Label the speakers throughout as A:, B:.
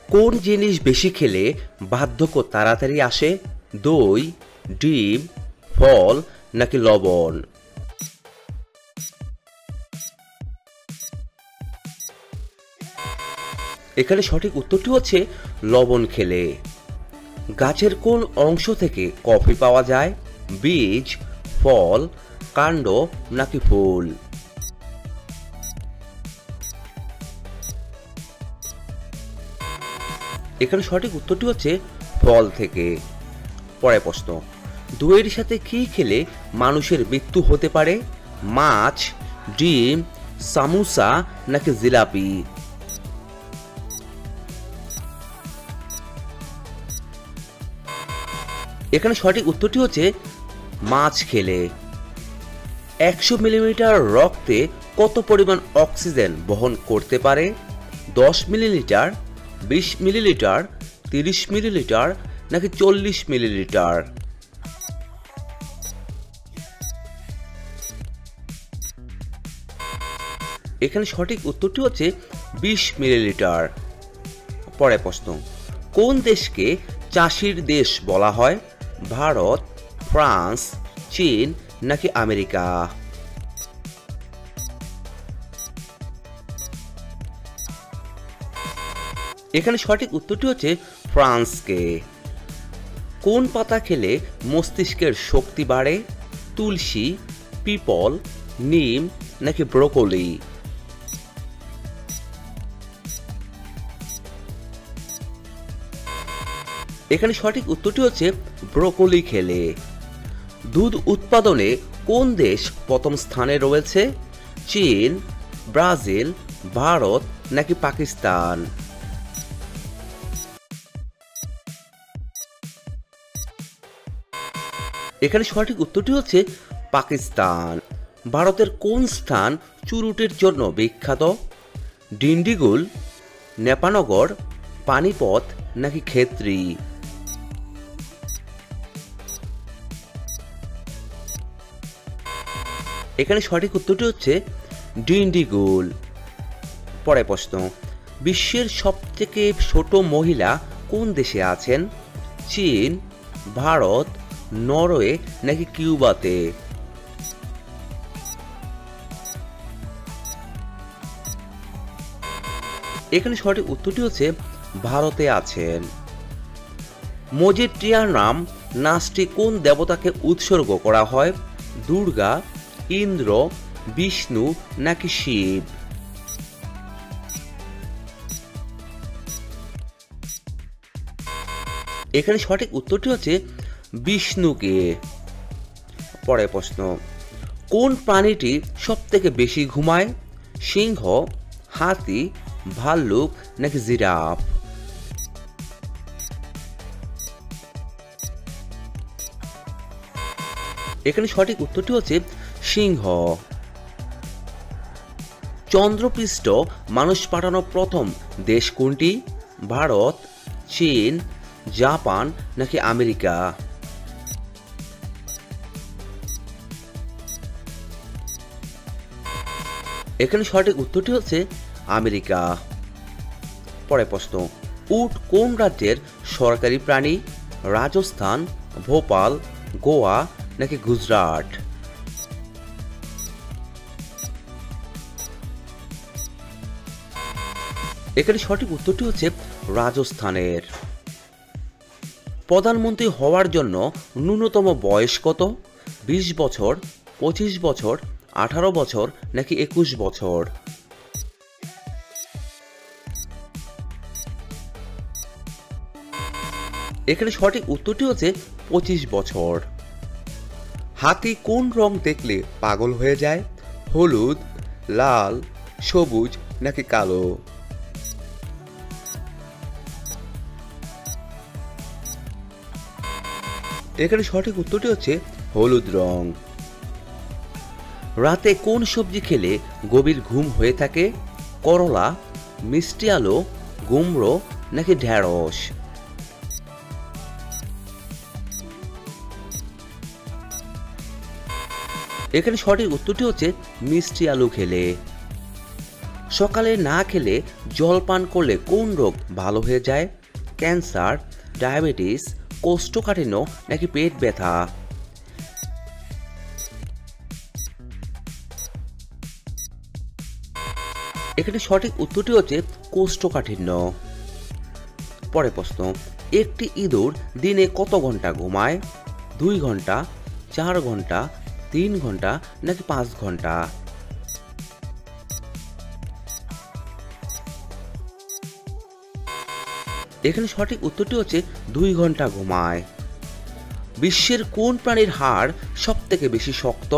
A: কোন জিনিস বেশি খেলে বার্ধক্য তাড়াতাড়ি আসে? দই, ডিম, ফল নাকি লবণ? এখানে সঠিক উত্তরটি হচ্ছে লবণ খেলে। গাছের কোন অংশ থেকে কফি পাওয়া যায়? বীজ, ফল, কাণ্ড নাকি ফুল? এখানে সঠিক উত্তরটি হচ্ছে ফল থেকে। পরের প্রশ্ন, দইয়ের সাথে কি খেলে মানুষের মৃত্যু হতে পারে? মাছ, ডিম, সামোসা নাকি জিলাপি? এখানে সঠিক উত্তরটি হচ্ছে মাছ খেলে। 100 মিলিলিটার রক্তে কত পরিমাণ অক্সিজেন বহন করতে পারে? 10 মিলিলিটার, 20 মিলিলিটার, 30 মিলিলিটার নাকি 40 মিলিলিটার? এখানে সঠিক উত্তরটি হচ্ছে 20 মিলিলিটার। পরের প্রশ্ন, কোন দেশকে চাষির দেশ বলা হয়? ভারত, ফ্রান্স, চীন নাকি আমেরিকা? এখানে সঠিক উত্তরটি হচ্ছে ফ্রান্সকে। কোন পাতা খেলে মস্তিষ্কের শক্তি বাড়ে? তুলসী, পিপল, নিম নাকি ব্রোকলি? এখানে সঠিক উত্তরটি হচ্ছে ব্রোকলি খেলে। দুধ উৎপাদনে কোন দেশ প্রথম স্থানে রয়েছে? চীন, ব্রাজিল, ভারত নাকি পাকিস্তান? এখানে সঠিক উত্তরটি হচ্ছে পাকিস্তান। ভারতের কোন স্থান চুরুটের জন্য বিখ্যাত? ডিন্ডিগুল, নেপানগর, পানিপথ নাকি খেতড়ি? এখানে সঠিক উত্তরটি হচ্ছে ডিন্ডিগুল। পরের প্রশ্ন, বিশ্বের সবথেকে ছোট মহিলা কোন দেশে আছেন? চীন, ভারত, নরওয়ে নাকি কিউবাতে? এখানে সঠিক উত্তরটি হচ্ছে ভারতে আছেন। মজিট্রিয়ানাম নাচটি কোন দেবতাকে উৎসর্গ করা হয়? দুর্গা, ইন্দ্র, বিষ্ণু নাকি শিব? এখানে সঠিক উত্তরটি হচ্ছে বিষ্ণুকে। পরের প্রশ্ন, কোন প্রাণীটি সব থেকে বেশি ঘুমায়? সিংহ, হাতি, ভাল্লুক নাকি জিরাফ? এখানে সঠিক উত্তরটি হচ্ছে সিংহ। চন্দ্রপৃষ্ঠ মানুষ পাঠানো প্রথম দেশ কোনটি? ভারত, চীন, জাপান নাকি আমেরিকা? এখানে সঠিক উত্তরটি হচ্ছে আমেরিকা। পরের প্রশ্ন, উট কোন রাজ্যের সরকারি প্রাণী? রাজস্থান, ভোপাল, গোয়া নাকি গুজরাট? এখানে সঠিক উত্তরটি হচ্ছে রাজস্থানের। প্রধানমন্ত্রী হওয়ার জন্য ন্যূনতম বয়স কত? 20 বছর, 25 বছর, 18 বছর নাকি 21 বছর? এখানে সঠিক উত্তরটি হচ্ছে 25 বছর। হাতি কোন রং দেখলে পাগল হয়ে যায়? হলুদ, লাল, সবুজ নাকি কালো? এখানে সঠিক উত্তরটি হচ্ছে হলুদ রং। রাতে কোন সবজি খেলে গভীর ঘুম হয়ে থাকে? করলা, মিষ্টি আলু, কুমড়ো নাকি ঢেঁড়স? এখানে সঠিক উত্তরটি হচ্ছে মিষ্টি আলু খেলে। সকালে না খেলে জল পান করলে কোন রোগ ভালো হয়ে যায়? ক্যান্সার, ডায়াবেটিস, কোষ্ঠকাঠিন্য নাকি পেট ব্যথা? এখানে সঠিক উত্তরটি হচ্ছে কোষ্ঠকাঠিন্য। পরের প্রশ্ন, একটি ইঁদুর দিনে কত ঘন্টা ঘুমায়? 2 ঘন্টা, 4 ঘন্টা, 3 ঘন্টা নাকি 5 ঘন্টা? এখানে সঠিক উত্তরটি হচ্ছে 2 ঘন্টা ঘুমায়। বিশ্বের কোন প্রাণীর হাড় সব থেকে বেশি শক্ত?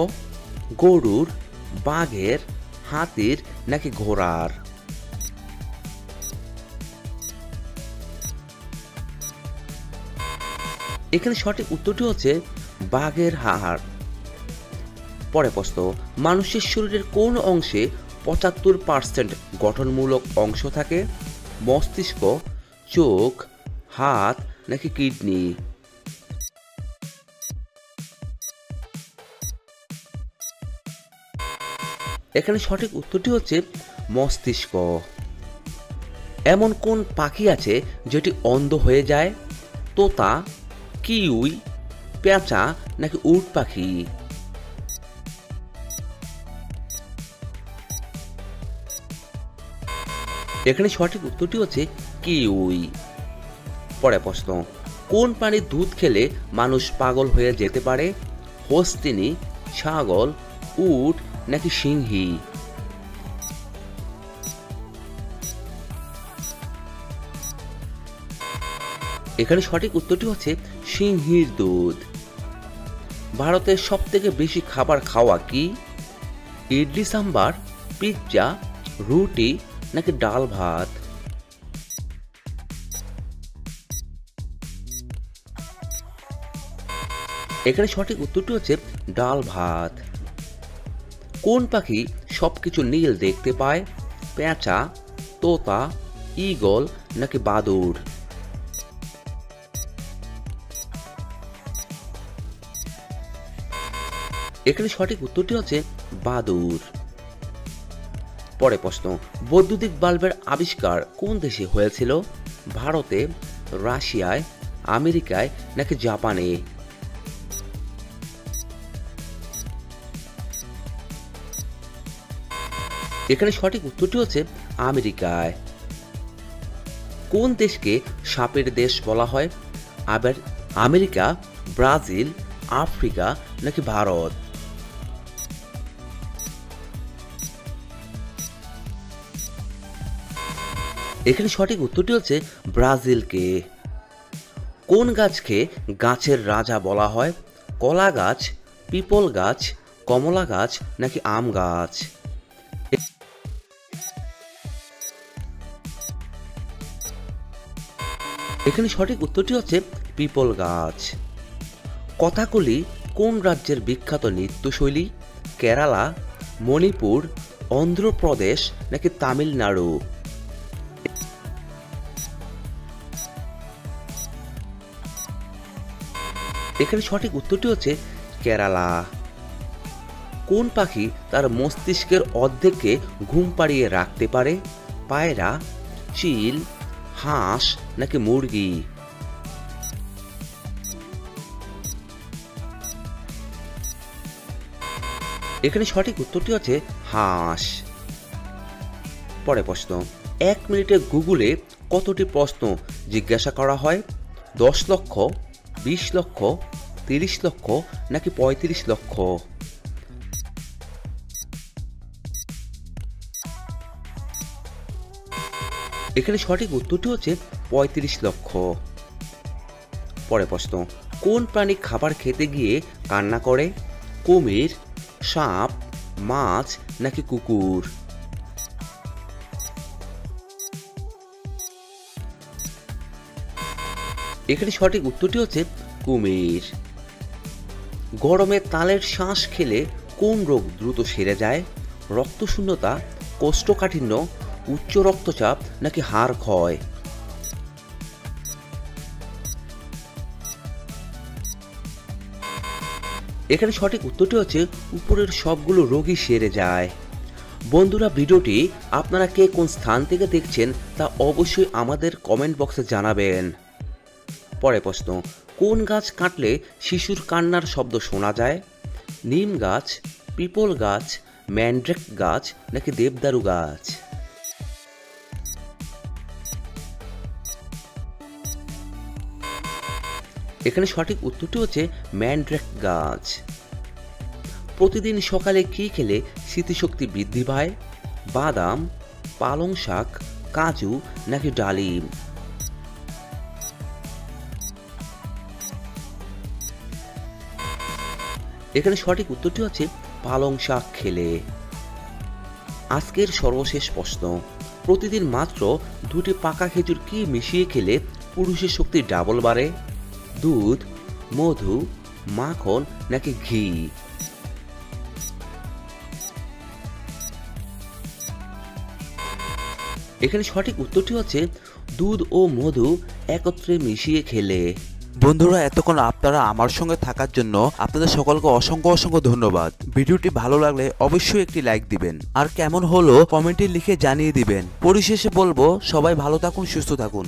A: গরুর, বাঘের, হাতির নাকি ঘোড়ার? এখানে সঠিক উত্তরটি হচ্ছে বাঘের হাড়। পরের প্রশ্ন, মানুষের শরীরের কোন অংশে 75% গঠনমূলক অংশ থাকে? মস্তিষ্ক, চোখ, হাত নাকি কিডনি? এখানে সঠিক উত্তরটি হচ্ছে মস্তিষ্ক। এমন কোন পাখি আছে যেটি অন্ধ হয়ে যায়? তোতা, কিউই, পেঁচা নাকি উট পাখি? এখানে সঠিক উত্তরটি হচ্ছে কিউই। পরের প্রশ্ন, কোন প্রাণীর দুধ খেলে মানুষ পাগল হয়ে যেতে পারে? হস্তিনী, ছাগল, উট নাকি সিংহী? এখানে সঠিক উত্তরটি হচ্ছে সিংহীর দুধ। ভারতের সব থেকে বেশি খাবার খাওয়া কি? ইডলি সাম্বার, পিৎজা, রুটি নাকি ডাল ভাত? এখানে সঠিক উত্তরটি হচ্ছে ডাল ভাত। কোন পাখি সবকিছু নীল দেখতে পায়? পেঁচা, তোতা, ঈগল নাকি বাদুড়? এখানে সঠিক উত্তরটি হচ্ছে বাদুড়। পরের প্রশ্ন, বৈদ্যুতিক বাল্বের আবিষ্কার কোন দেশে হয়েছিল? ভারতে, রাশিয়ায়, আমেরিকায় নাকি জাপানে? এখানে সঠিক উত্তরটি হচ্ছে আমেরিকায়। কোন দেশকে সাপের দেশ বলা হয়? আবার আমেরিকা, ব্রাজিল, আফ্রিকা নাকি ভারত? এখানে সঠিক উত্তরটি হচ্ছে ব্রাজিলকে। কোন গাছকে গাছের রাজা বলা হয়? কলা গাছ, পিপল গাছ, কমলা গাছ নাকি আম গাছ? এখানে সঠিক উত্তরটি হচ্ছে পিপল গাছ। কথাকলি কোন রাজ্যের বিখ্যাত নৃত্যশৈলী? কেরালা, মণিপুর, অন্ধ্রপ্রদেশ নাকি তামিলনাড়ু? এখানে সঠিক উত্তরটি হচ্ছে কেরালা। কোন পাখি তার মস্তিষ্কের অর্ধেককে ঘুম পাড়িয়ে রাখতে পারে? পায়রা, চিল, হাঁস নাকি মুরগি? এখানে সঠিক উত্তরটি হচ্ছে হাঁস। পরের প্রশ্ন, 1 মিনিটে গুগলে কতটি প্রশ্ন জিজ্ঞাসা করা হয়? 10 লক্ষ, 20 লক্ষ, 30 লক্ষ নাকি 35 লক্ষ? এখানে সঠিক উত্তরটি হচ্ছে 35 লক্ষ। পরের প্রশ্ন, কোন প্রাণী খাবার খেতে গিয়ে কান্না করে? কুমির, সাপ, মাছ নাকি কুকুর? এখানে সঠিক উত্তরটি হচ্ছে কুমির। গরমে তালের শ্বাস খেলে কোন রোগ দ্রুত সেরে যায়? রক্তশূন্যতা, কোষ্ঠকাঠিন্য, উচ্চ রক্তচাপ নাকি হাড় ক্ষয়? এখানে সঠিক উত্তরটি হচ্ছে উপরের সবগুলো রোগই সেরে যায়। বন্ধুরা, ভিডিওটি আপনারা কে কোন স্থান থেকে দেখছেন তা অবশ্যই আমাদের কমেন্ট বক্সে জানাবেন। পরের প্রশ্ন, কোন গাছ কাটলে শিশুর কান্নার শব্দ শোনা যায়? নিম গাছ, পিপল গাছ, ম্যান্ড্রেক গাছ নাকি দেবদারু গাছ? এখানে সঠিক উত্তরটি হচ্ছে ম্যান্ড্রেক গাছ। প্রতিদিন সকালে কি খেলে স্মৃতিশক্তি বৃদ্ধি পায়? বাদাম, পালং শাক, কাজু নাকি ডালিম? এখানে সঠিক উত্তরটি হচ্ছে পালং শাক খেলে। আজকের সর্বশেষ প্রশ্ন, প্রতিদিন মাত্র 2টি পাকা খেজুর কি মিশিয়ে খেলে পুরুষের শক্তি ডাবল বাড়ে? দুধ, মধু, মাখন নাকি ঘি? এখানে সঠিক উত্তরটি হচ্ছে দুধ ও মধু একত্রে মিশিয়ে খেলে।
B: বন্ধুরা, এতক্ষণ আপনারা আমার সঙ্গে থাকার জন্য আপনাদের সকলকে অসংখ্য অসংখ্য ধন্যবাদ। ভিডিওটি ভালো লাগলে অবশ্যই একটি লাইক দিবেন, আর কেমন হলো কমেন্টে লিখে জানিয়ে দিবেন। পরিশেষে বলবো, সবাই ভালো থাকুন, সুস্থ থাকুন।